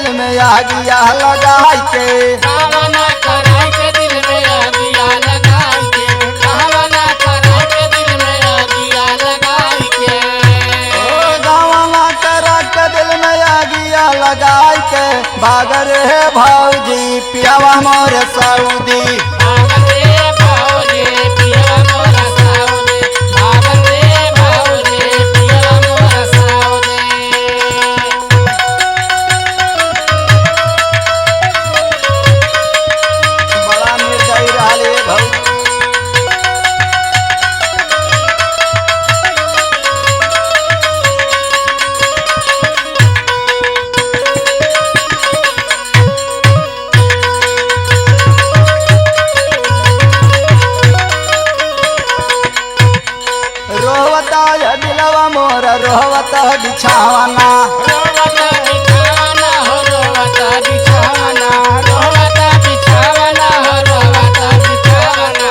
दिल में आगिया लगाई के गावना कराई के दिल में आगिया लगाई के गावना कराई के दिल में आगिया लगाई के गावना करा के दिल में आगिया लगाई के भागर है भौजी पियावा मोर सऊदी दिलवा मोर रोवत बिछावना रोवत बिछावना हो रोवत बिछावना रोवत बिछावना हो रोवत बिछावना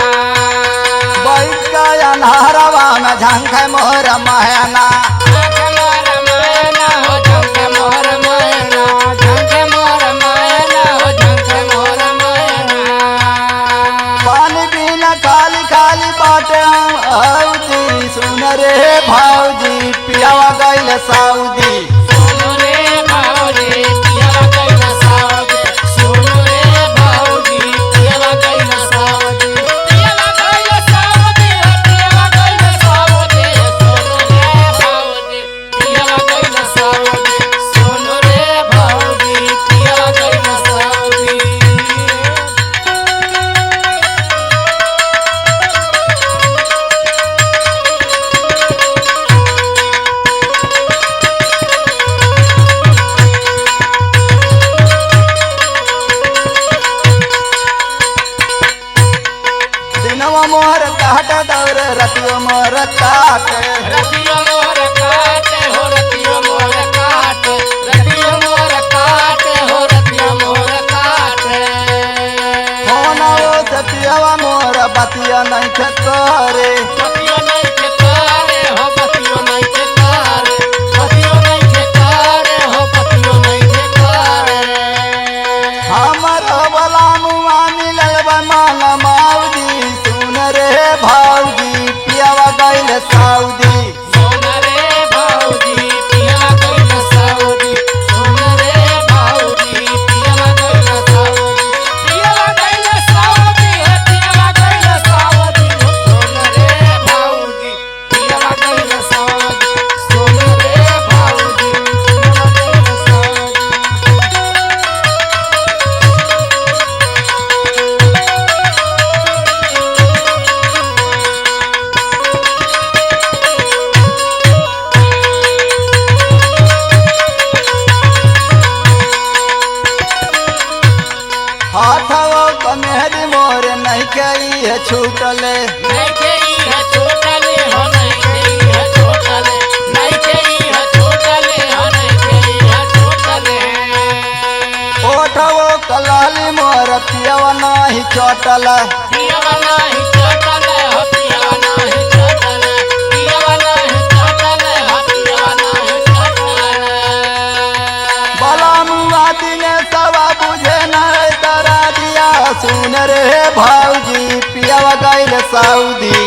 बैठ गया नहरवा में झंख मोर महना झंख मोर महना हो झंख मोर महना झंख मोर महना हो झंख मोर महना पानी बिना खाली खाली बाटे औदी सुन रे भौजी पियावा गइल सऊदी सुनो रे भौजी पियावा गइल सऊदी सुनो रे भौजी पियावा गइल सऊदी पियावा गइल सऊदी पियावा गइल सऊदी सुनो रे भौजी पियावा गइल सऊदी सुनो रे भौजी पियावा गइल सऊदी दिनवा मोर काट दौर रतियो मोर काट रतियो मोर काट हो रतियो मोर काट रतियो मोर काट हो रतियो मोर काट होना ओ से पियावा मोर बतिया नहीं खे करे बतियो नहीं के करे हो बतियो नहीं के करे बतियो नहीं के करे हो बतियो नहीं के करे हमर बला मुआ मिलल बमान माउदी सुन रे भौजी पियावा गइल सऊदी सुन रे भौजी पियावा गइल सऊदी सुन रे भौजी पियावा गइल सऊदी पियावा गइल सऊदी है पियावा गइल सऊदी सुन रे भौजी पियावा गइल सऊदी सुन रे भौजी पियावा गइल सऊदी हाथवा कमेरी मोर नहीं कई है छूटले नहीं केई है छोटले हो नहीं केई है छोटले नहीं केई है छोटले हो नहीं केई है छोटले ओठवो कलाली मोर पियावा नाही चोटल पियावा नहीं छोटले हो पियावा नहीं छोटले पियावा नहीं छोटले हो पियावा नहीं छोटले बला मुआ दिने सवा बुझे नहीं तरा दिया सुन रे भौजी पियावा गइल सऊदी